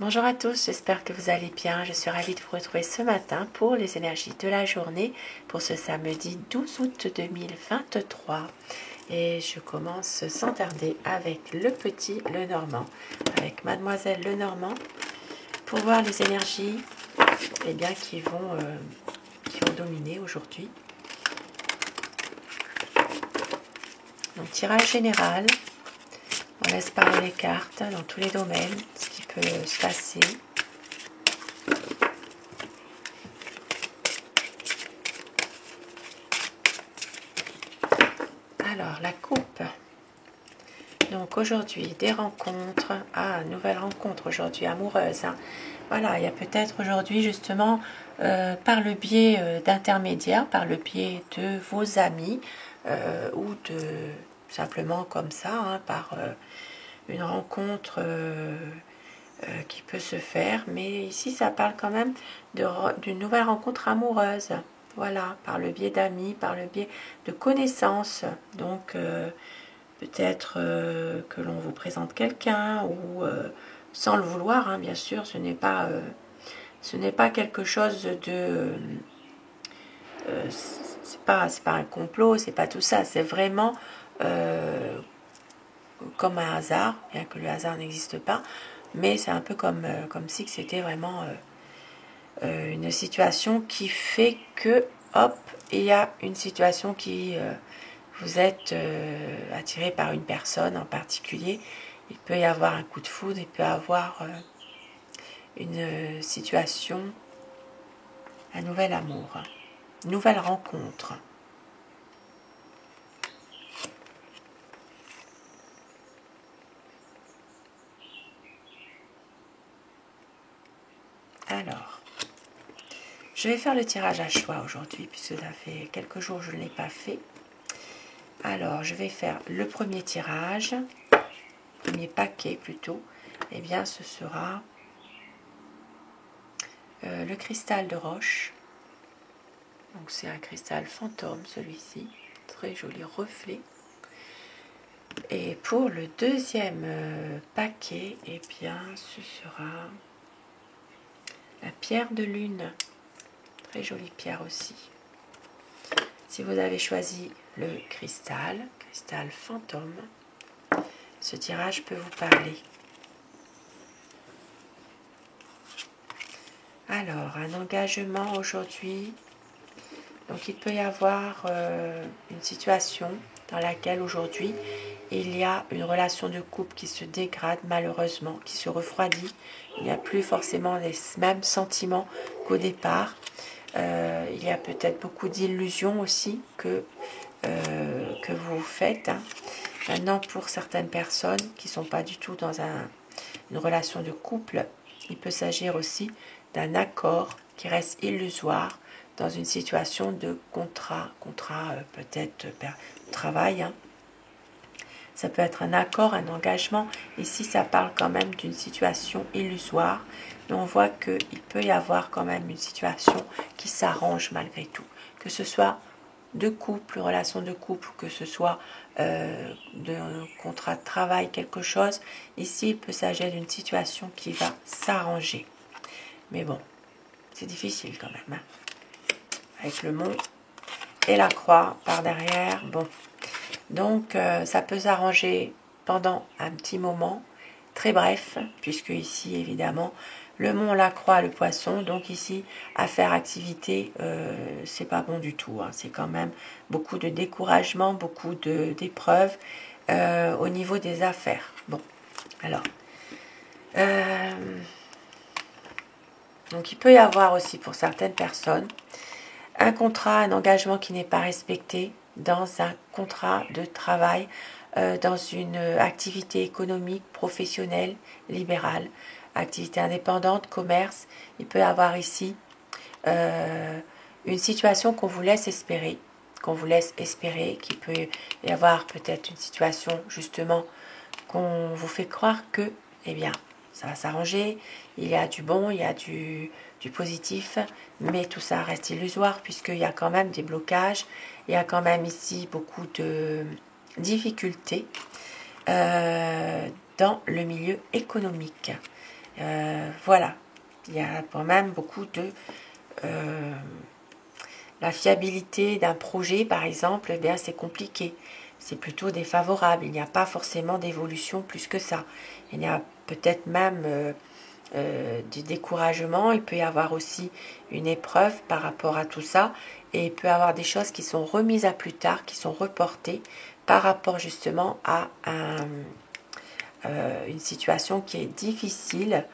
Bonjour à tous, j'espère que vous allez bien. Je suis ravie de vous retrouver ce matin pour les énergies de la journée pour ce samedi 12 août 2023. Et je commence sans tarder avec le petit Lenormand, avec Mademoiselle Lenormand, pour voir les énergies qui vont dominer aujourd'hui. Donc tirage général, on laisse parler les cartes dans tous les domaines, ce qui peut se passer. Alors, la coupe. Donc aujourd'hui, des rencontres. Nouvelle rencontre aujourd'hui, amoureuse. Voilà, il y a peut-être aujourd'hui justement, par le biais d'intermédiaires, par le biais de vos amis, ou de simplement comme ça, par une rencontre qui peut se faire. Mais ici, ça parle quand même d'une nouvelle rencontre amoureuse. Voilà, par le biais d'amis, par le biais de connaissances. Donc, peut-être que l'on vous présente quelqu'un ou sans le vouloir, bien sûr, ce n'est pas quelque chose de c'est pas un complot, c'est pas tout ça, c'est vraiment comme un hasard, bien que le hasard n'existe pas, mais c'est un peu comme si c'était vraiment une situation qui fait que hop, il y a une situation qui vous êtes attiré par une personne en particulier. Il peut y avoir un coup de foudre, il peut y avoir une situation, un nouvel amour, une nouvelle rencontre. Alors, je vais faire le tirage à choix aujourd'hui, puisque ça fait quelques jours que je ne l'ai pas fait. Alors, je vais faire le premier tirage, premier paquet plutôt. Eh bien, ce sera le cristal de roche. Donc, c'est un cristal fantôme, celui-ci. Très joli reflet. Et pour le deuxième paquet, eh bien, ce sera la pierre de lune. Très jolie pierre aussi. Si vous avez choisi le cristal fantôme, ce tirage peut vous parler. Alors, un engagement aujourd'hui. Donc, il peut y avoir une situation dans laquelle aujourd'hui, il y a une relation de couple qui se dégrade malheureusement, qui se refroidit. Il n'y a plus forcément les mêmes sentiments qu'au départ. Il y a peut-être beaucoup d'illusions aussi que vous faites. Maintenant, pour certaines personnes qui ne sont pas du tout dans une relation de couple, il peut s'agir aussi d'un accord qui reste illusoire dans une situation de contrat peut-être travail. Ça peut être un accord, un engagement. Ici, ça parle quand même d'une situation illusoire. Mais on voit qu'il peut y avoir quand même une situation qui s'arrange malgré tout. Que ce soit de couple, relation de couple, que ce soit de contrat de travail, quelque chose. Ici, il peut s'agir d'une situation qui va s'arranger. Mais bon, c'est difficile quand même. Avec le mont et la croix par derrière. Bon, donc ça peut s'arranger pendant un petit moment, très bref, puisque ici, évidemment, le mont, la croix, le poisson, donc ici, à faire activité, c'est pas bon du tout. C'est quand même beaucoup de découragement, beaucoup d'épreuves au niveau des affaires. Bon, alors, donc il peut y avoir aussi pour certaines personnes un contrat, un engagement qui n'est pas respecté dans un contrat de travail, dans une activité économique, professionnelle, libérale, activité indépendante, commerce. Il peut y avoir ici une situation qu'on vous laisse espérer, qu'il peut y avoir peut-être une situation justement qu'on vous fait croire que, eh bien, ça va s'arranger, il y a du bon, il y a du positif, mais tout ça reste illusoire puisqu'il y a quand même des blocages, il y a quand même ici beaucoup de difficultés dans le milieu économique. Voilà, il y a quand même beaucoup de... la fiabilité d'un projet, par exemple, eh bien, c'est compliqué. C'est plutôt défavorable. Il n'y a pas forcément d'évolution plus que ça. Il y a peut-être même du découragement. Il peut y avoir aussi une épreuve par rapport à tout ça. Et il peut y avoir des choses qui sont remises à plus tard, qui sont reportées par rapport justement à une situation qui est difficile,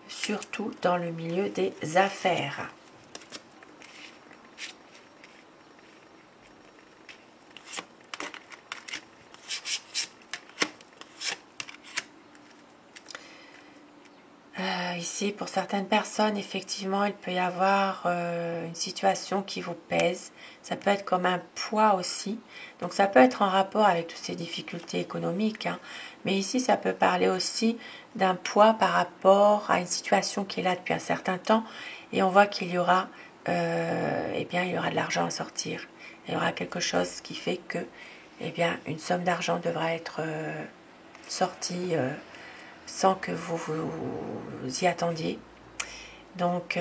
surtout dans le milieu des affaires. Ici, pour certaines personnes, effectivement, il peut y avoir une situation qui vous pèse. Ça peut être comme un poids aussi. Donc, ça peut être en rapport avec toutes ces difficultés économiques. Hein. Mais ici, ça peut parler aussi d'un poids par rapport à une situation qui est là depuis un certain temps. Et on voit qu'il y aura, eh bien, il y aura de l'argent à sortir. Il y aura quelque chose qui fait que, eh bien, une somme d'argent devra être sortie sans que vous y attendiez. Donc,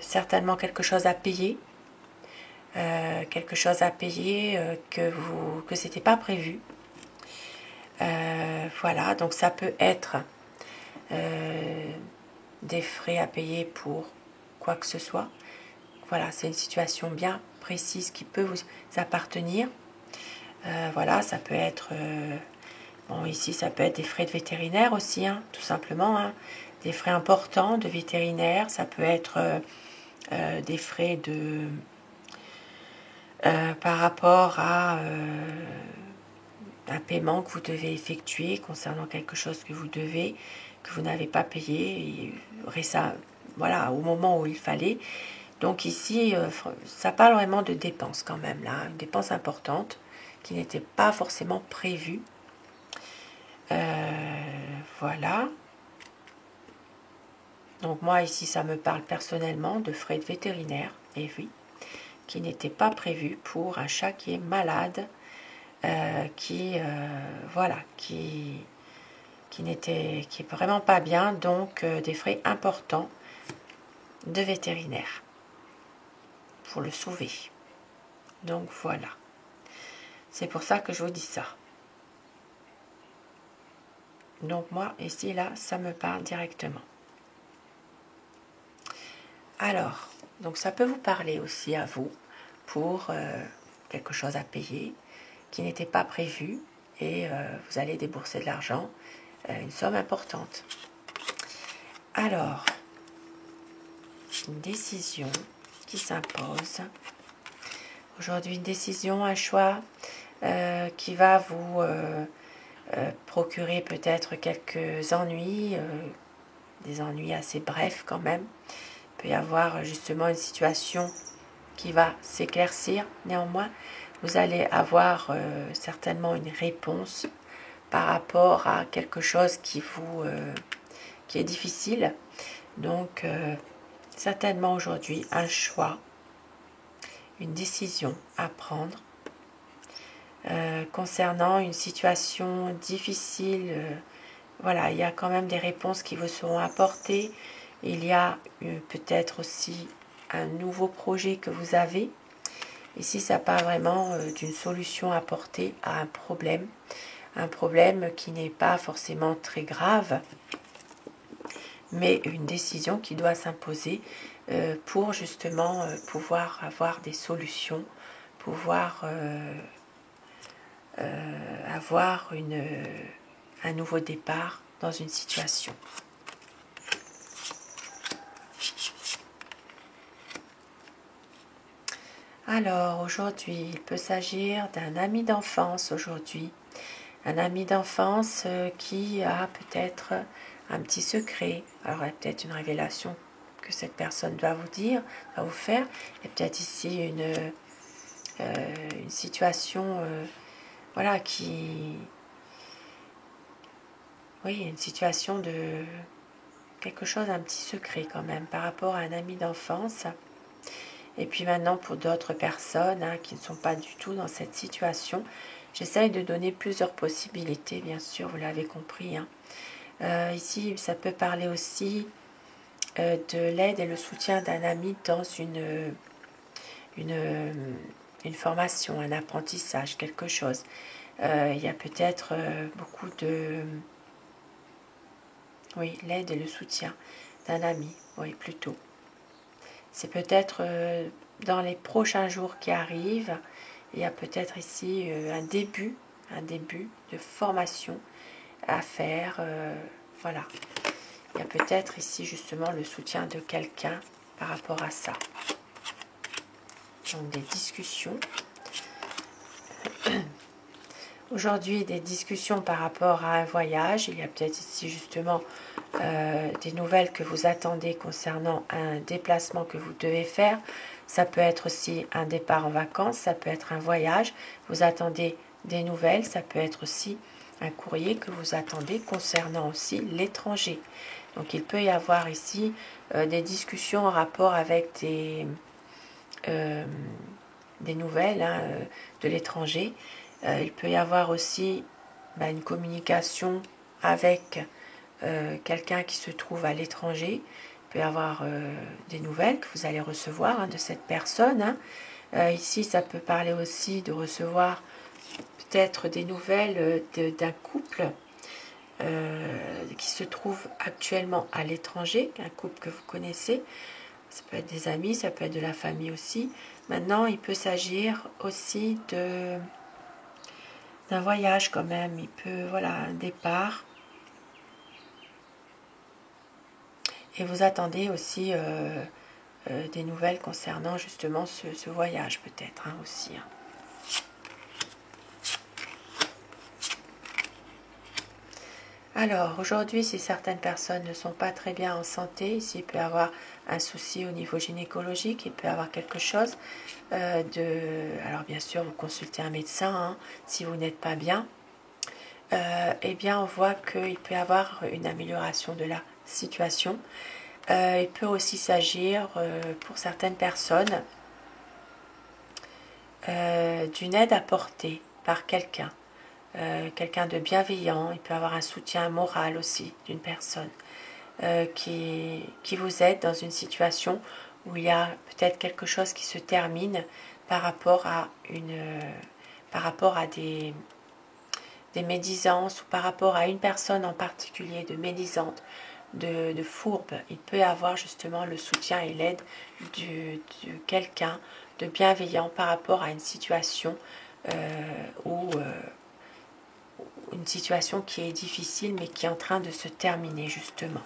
certainement quelque chose à payer. Quelque chose à payer que c'était pas prévu. Voilà, donc ça peut être des frais à payer pour quoi que ce soit. Voilà, c'est une situation bien précise qui peut vous appartenir. Voilà, ça peut être... bon, ici, ça peut être des frais de vétérinaire aussi, hein, tout simplement. Hein. Des frais importants de vétérinaire. Ça peut être des frais de... par rapport à un paiement que vous devez effectuer concernant quelque chose que vous devez, que vous n'avez pas payé, voilà, au moment où il fallait. Donc ici, ça parle vraiment de dépenses quand même, là, une dépense importante qui n'était pas forcément prévue. Voilà. Donc moi ici, ça me parle personnellement de frais de vétérinaire, et oui, qui n'étaient pas prévus pour un chat qui est malade, voilà, qui est vraiment pas bien, donc des frais importants de vétérinaire pour le sauver. Donc voilà, c'est pour ça que je vous dis ça. Donc moi ici là, ça me parle directement. Alors, donc ça peut vous parler aussi à vous pour quelque chose à payer qui n'était pas prévu et vous allez débourser de l'argent, une somme importante. Alors, une décision qui s'impose. Aujourd'hui, une décision, un choix qui va vous procurer peut-être quelques ennuis, des ennuis assez brefs quand même. Il peut y avoir justement une situation qui va s'éclaircir. Néanmoins, vous allez avoir certainement une réponse par rapport à quelque chose qui est difficile. Donc, certainement aujourd'hui, un choix, une décision à prendre concernant une situation difficile. Voilà, il y a quand même des réponses qui vous seront apportées. Il y a peut-être aussi un nouveau projet que vous avez. Ici, ça parle vraiment d'une solution apportée à un problème qui n'est pas forcément très grave, mais une décision qui doit s'imposer pour justement pouvoir avoir des solutions, pouvoir avoir un nouveau départ dans une situation. Alors aujourd'hui, il peut s'agir d'un ami d'enfance aujourd'hui. Un ami d'enfance qui a peut-être un petit secret. Alors il y a peut-être une révélation que cette personne doit vous dire, doit vous faire. Il y a peut-être ici une situation voilà, oui, une situation de quelque chose, un petit secret quand même par rapport à un ami d'enfance. Et puis maintenant, pour d'autres personnes qui ne sont pas du tout dans cette situation, j'essaye de donner plusieurs possibilités, bien sûr, vous l'avez compris. Ici, ça peut parler aussi de l'aide et le soutien d'un ami dans une formation, un apprentissage, quelque chose. Il y a peut-être beaucoup de... Oui, l'aide et le soutien d'un ami, oui, plutôt. C'est peut-être dans les prochains jours qui arrivent, il y a peut-être ici un début de formation à faire. Voilà. Il y a peut-être ici justement le soutien de quelqu'un par rapport à ça. Donc des discussions. Aujourd'hui, des discussions par rapport à un voyage. Il y a peut-être ici justement des nouvelles que vous attendez concernant un déplacement que vous devez faire. Ça peut être aussi un départ en vacances, ça peut être un voyage. Vous attendez des nouvelles, ça peut être aussi un courrier que vous attendez concernant aussi l'étranger. Donc il peut y avoir ici des discussions en rapport avec des nouvelles de l'étranger. Il peut y avoir aussi une communication avec quelqu'un qui se trouve à l'étranger. Il peut y avoir des nouvelles que vous allez recevoir de cette personne. Ici, ça peut parler aussi de recevoir peut-être des nouvelles d'un couple qui se trouve actuellement à l'étranger, un couple que vous connaissez. Ça peut être des amis, ça peut être de la famille aussi. Maintenant, il peut s'agir aussi d'un voyage quand même. Il peut, voilà, un départ. Et vous attendez aussi des nouvelles concernant justement ce voyage peut-être aussi. Alors aujourd'hui, si certaines personnes ne sont pas très bien en santé, ici il peut y avoir un souci au niveau gynécologique, il peut y avoir quelque chose Alors bien sûr, vous consultez un médecin si vous n'êtes pas bien. Eh bien on voit qu'il peut y avoir une amélioration de la situation. Il peut aussi s'agir pour certaines personnes d'une aide apportée par quelqu'un. Quelqu'un de bienveillant, il peut avoir un soutien moral aussi d'une personne qui vous aide dans une situation où il y a peut-être quelque chose qui se termine par rapport à des médisances ou par rapport à une personne en particulier de médisante, de fourbe. Il peut y avoir justement le soutien et l'aide de quelqu'un de bienveillant par rapport à une situation une situation qui est difficile mais qui est en train de se terminer justement.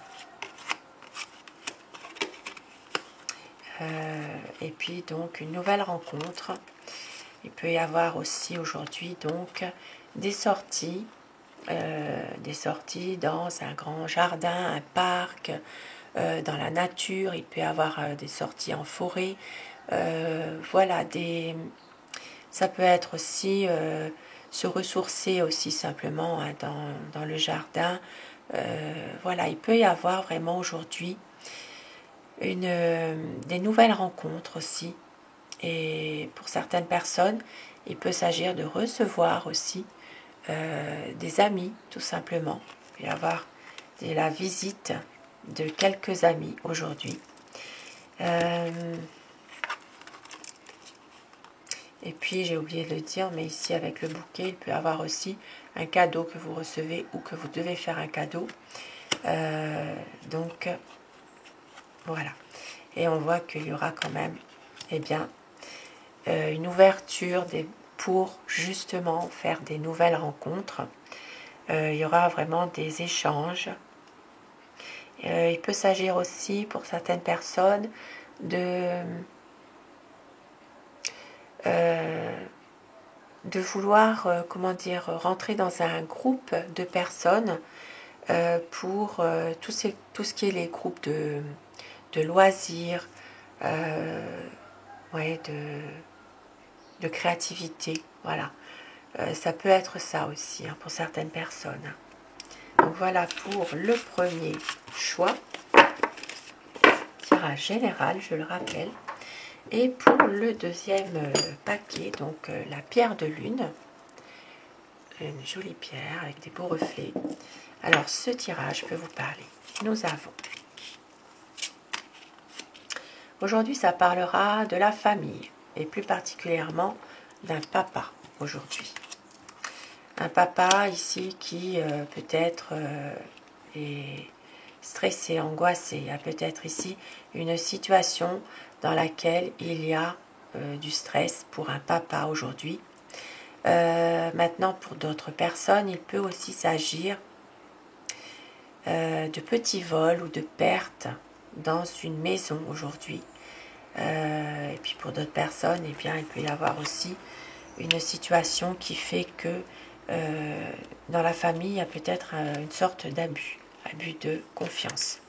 Et puis donc une nouvelle rencontre. Il peut y avoir aussi aujourd'hui donc des sorties dans un grand jardin, un parc, dans la nature. Il peut y avoir des sorties en forêt. Voilà, ça peut être aussi se ressourcer aussi simplement dans le jardin. Voilà, il peut y avoir vraiment aujourd'hui des nouvelles rencontres aussi. Et pour certaines personnes, il peut s'agir de recevoir aussi des amis, tout simplement. Il peut y avoir la visite de quelques amis aujourd'hui. Et puis, j'ai oublié de le dire, mais ici, avec le bouquet, il peut y avoir aussi un cadeau que vous recevez ou que vous devez faire un cadeau. Donc, voilà. Et on voit qu'il y aura quand même, une ouverture pour justement faire des nouvelles rencontres. Il y aura vraiment des échanges. Il peut s'agir aussi, pour certaines personnes, de vouloir, rentrer dans un groupe de personnes pour tout ce qui est les groupes de loisirs, de créativité, voilà. Ça peut être ça aussi pour certaines personnes. Donc voilà pour le premier choix, tirage général, je le rappelle. Et pour le deuxième paquet, donc la pierre de lune, une jolie pierre avec des beaux reflets. Alors, ce tirage peut vous parler. Nous avons... Aujourd'hui, ça parlera de la famille, et plus particulièrement d'un papa aujourd'hui. Un papa ici qui peut-être est stressé, angoissé. Il y a peut-être ici une situation dans laquelle il y a du stress pour un papa aujourd'hui. Maintenant, pour d'autres personnes, il peut aussi s'agir de petits vols ou de pertes dans une maison aujourd'hui. Et puis pour d'autres personnes, eh bien, il peut y avoir aussi une situation qui fait que dans la famille, il y a peut-être une sorte d'abus, abus de confiance.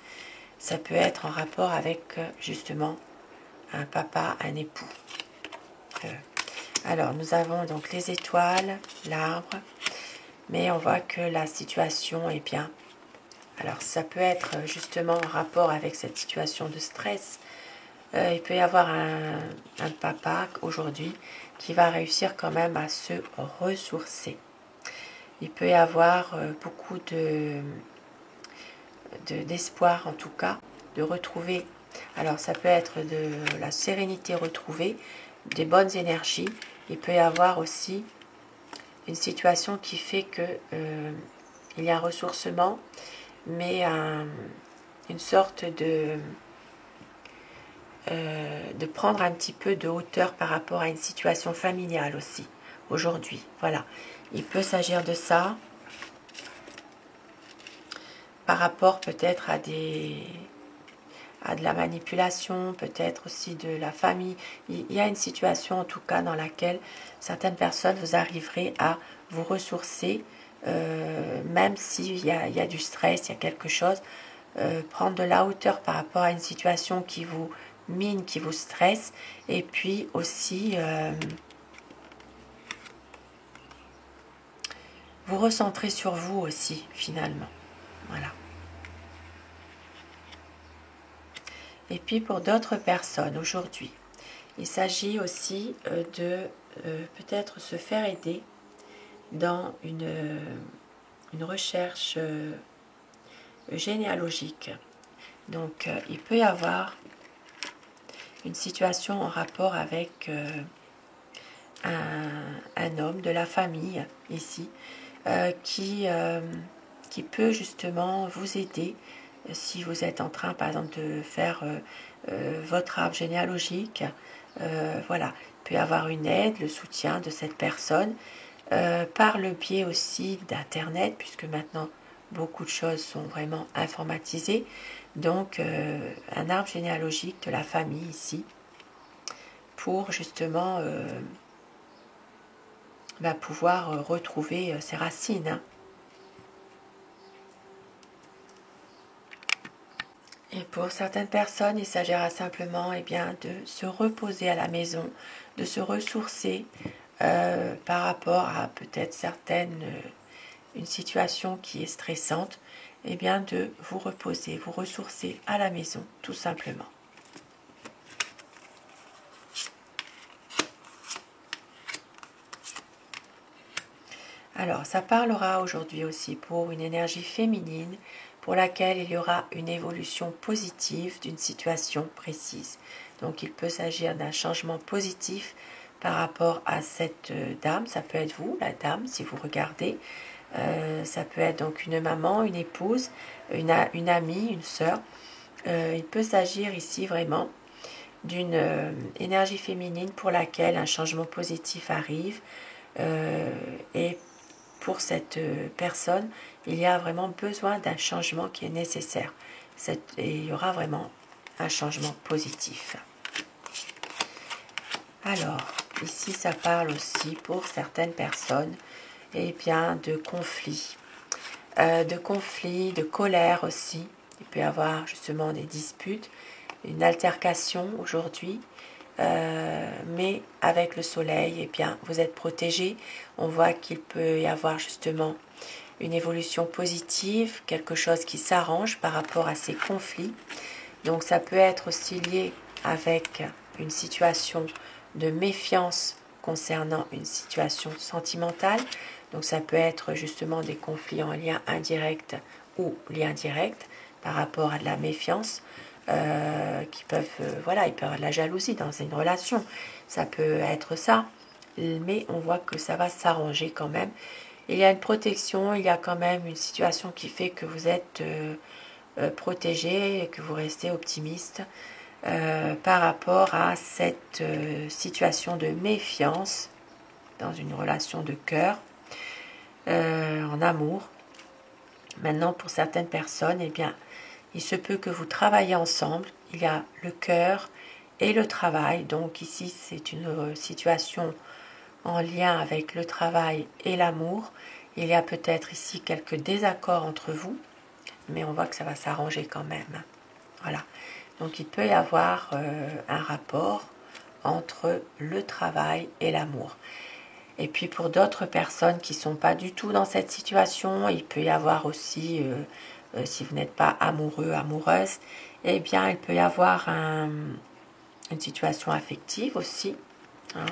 Ça peut être en rapport avec justement un papa, un époux. Alors, nous avons donc les étoiles, l'arbre, mais on voit que la situation est bien. Alors, ça peut être justement en rapport avec cette situation de stress. Il peut y avoir un papa aujourd'hui qui va réussir quand même à se ressourcer. Il peut y avoir beaucoup d'espoir en tout cas, de retrouver. Alors ça peut être de la sérénité retrouvée, des bonnes énergies. Il peut y avoir aussi une situation qui fait que il y a un ressourcement, mais une sorte de prendre un petit peu de hauteur par rapport à une situation familiale aussi, aujourd'hui. Voilà, il peut s'agir de ça, par rapport peut-être à de la manipulation, peut-être aussi de la famille. Il y a une situation en tout cas dans laquelle certaines personnes, vous arriverez à vous ressourcer, même s'il y a du stress, il y a quelque chose, prendre de la hauteur par rapport à une situation qui vous mine, qui vous stresse, et puis aussi vous recentrer sur vous aussi finalement. Voilà. Et puis pour d'autres personnes aujourd'hui, il s'agit aussi de peut-être se faire aider dans une recherche généalogique. Donc il peut y avoir une situation en rapport avec un homme de la famille ici qui peut justement vous aider si vous êtes en train par exemple de faire votre arbre généalogique. Voilà, il peut y avoir une aide, le soutien de cette personne par le biais aussi d'internet, puisque maintenant beaucoup de choses sont vraiment informatisées. Donc un arbre généalogique de la famille ici pour justement pouvoir retrouver ses racines. Hein. Et pour certaines personnes, il s'agira simplement bien, de se reposer à la maison, de se ressourcer par rapport à peut-être une situation qui est stressante, et bien de vous reposer, vous ressourcer à la maison, tout simplement. Alors, ça parlera aujourd'hui aussi pour une énergie féminine pour laquelle il y aura une évolution positive d'une situation précise. Donc, il peut s'agir d'un changement positif par rapport à cette dame. Ça peut être vous, la dame, si vous regardez. Ça peut être donc une maman, une épouse, une amie, une sœur. Il peut s'agir ici vraiment d'une énergie féminine pour laquelle un changement positif arrive et pour cette personne, il y a vraiment besoin d'un changement qui est nécessaire. Et il y aura vraiment un changement positif. Alors, ici, ça parle aussi pour certaines personnes bien, de conflits. De colère aussi. Il peut y avoir justement des disputes, une altercation aujourd'hui. Mais avec le soleil, bien, vous êtes protégé. On voit qu'il peut y avoir justement une évolution positive, quelque chose qui s'arrange par rapport à ces conflits. Donc ça peut être aussi lié avec une situation de méfiance concernant une situation sentimentale. Donc ça peut être justement des conflits en lien indirect ou lien direct par rapport à de la méfiance qui peuvent, voilà, il peut y avoir de la jalousie dans une relation. Ça peut être ça, mais on voit que ça va s'arranger quand même. Il y a une protection, il y a quand même une situation qui fait que vous êtes protégé et que vous restez optimiste par rapport à cette situation de méfiance dans une relation de cœur, en amour. Maintenant, pour certaines personnes, eh bien, il se peut que vous travaillez ensemble. Il y a le cœur et le travail. Donc ici, c'est une situation en lien avec le travail et l'amour. Il y a peut-être ici quelques désaccords entre vous, mais on voit que ça va s'arranger quand même. Voilà. Donc il peut y avoir un rapport entre le travail et l'amour. Et puis pour d'autres personnes qui ne sont pas du tout dans cette situation, il peut y avoir aussi, si vous n'êtes pas amoureux, amoureuse, eh bien il peut y avoir une situation affective aussi, hein,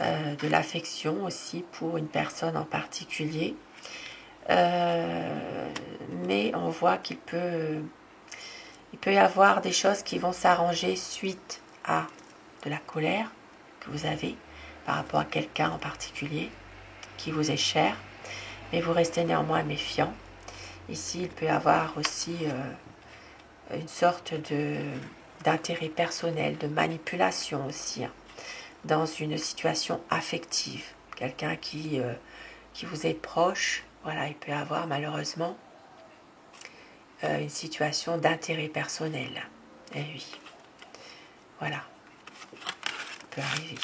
de l'affection aussi pour une personne en particulier. Mais on voit qu'il peut y avoir des choses qui vont s'arranger suite à de la colère que vous avez par rapport à quelqu'un en particulier qui vous est cher, mais vous restez néanmoins méfiant. Ici, il peut y avoir aussi une sorte d'intérêt personnel, de manipulation aussi, hein, dans une situation affective. Quelqu'un qui vous est proche, voilà, il peut y avoir malheureusement une situation d'intérêt personnel. Et oui, voilà, ça peut arriver.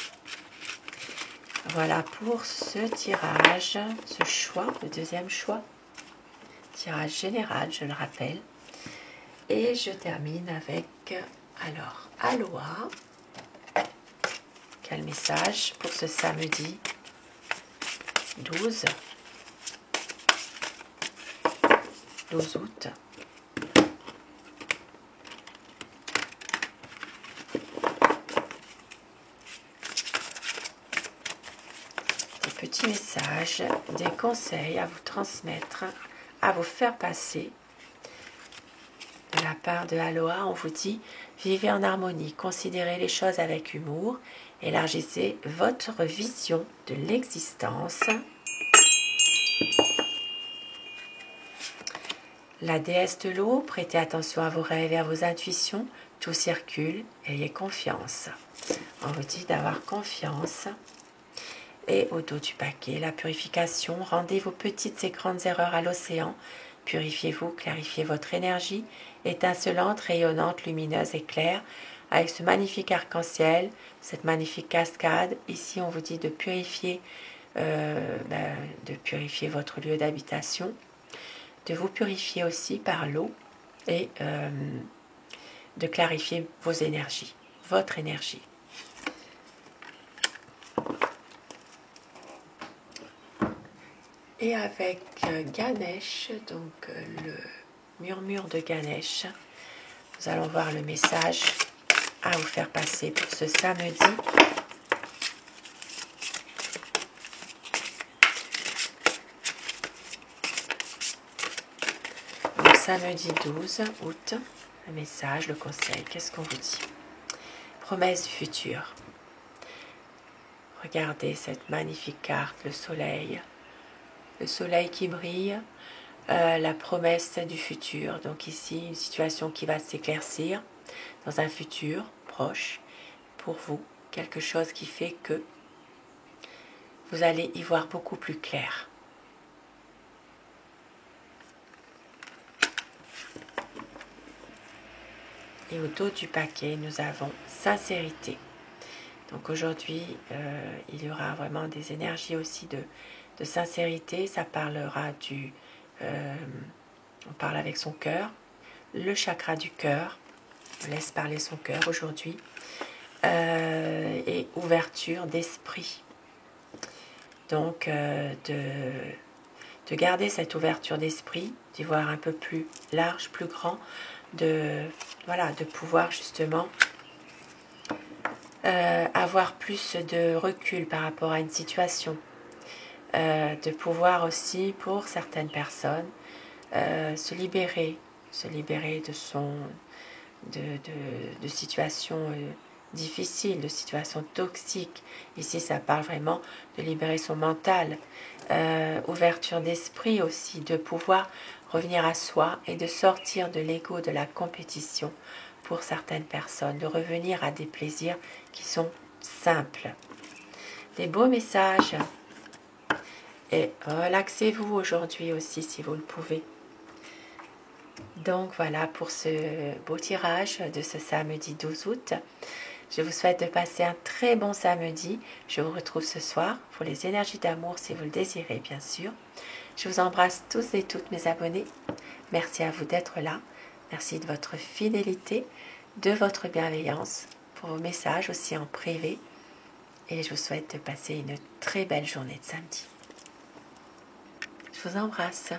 Voilà pour ce tirage, ce choix, le deuxième choix. Tirage général, je le rappelle. Et je termine avec, alors, Aloha. Quel message pour ce samedi 12 août. Des petits messages, des conseils à vous transmettre, à vous faire passer. De la part de Aloha, on vous dit « Vivez en harmonie, considérez les choses avec humour, élargissez votre vision de l'existence. » La déesse de l'eau, prêtez attention à vos rêves et à vos intuitions, tout circule, ayez confiance. On vous dit d'avoir confiance. Et au dos du paquet, la purification, rendez vos petites et grandes erreurs à l'océan, purifiez-vous, clarifiez votre énergie, étincelante, rayonnante, lumineuse et claire, avec ce magnifique arc-en-ciel, cette magnifique cascade. Ici, on vous dit de purifier votre lieu d'habitation, de vous purifier aussi par l'eau et de clarifier vos énergies, votre énergie. Et avec Ganesh, donc le murmure de Ganesh, nous allons voir le message à vous faire passer pour ce samedi. Donc, samedi 12 août, le message, le conseil, qu'est-ce qu'on vous dit? Promesse du futur. Regardez cette magnifique carte, le soleil qui brille, la promesse du futur. Donc ici, une situation qui va s'éclaircir dans un futur proche pour vous. Quelque chose qui fait que vous allez y voir beaucoup plus clair. Et au dos du paquet, nous avons sincérité. Donc aujourd'hui, il y aura vraiment des énergies aussi de sincérité. Ça parlera on parle avec son cœur, le chakra du cœur. On laisse parler son cœur aujourd'hui. Et ouverture d'esprit. Donc de garder cette ouverture d'esprit, d'y voir un peu plus large, plus grand, de pouvoir justement avoir plus de recul par rapport à une situation, de pouvoir aussi, pour certaines personnes, se libérer de situations difficiles, de situations toxiques. Ici, ça parle vraiment de libérer son mental, ouverture d'esprit aussi, de pouvoir revenir à soi et de sortir de l'ego de la compétition pour certaines personnes, de revenir à des plaisirs qui sont simples. Des beaux messages. Et relaxez-vous aujourd'hui aussi si vous le pouvez. Donc voilà pour ce beau tirage de ce samedi 12 août. Je vous souhaite de passer un très bon samedi. Je vous retrouve ce soir pour les énergies d'amour si vous le désirez bien sûr. Je vous embrasse tous et toutes mes abonnés. Merci à vous d'être là. Merci de votre fidélité, de votre bienveillance, pour vos messages aussi en privé. Et je vous souhaite de passer une très belle journée de samedi. Je vous embrasse.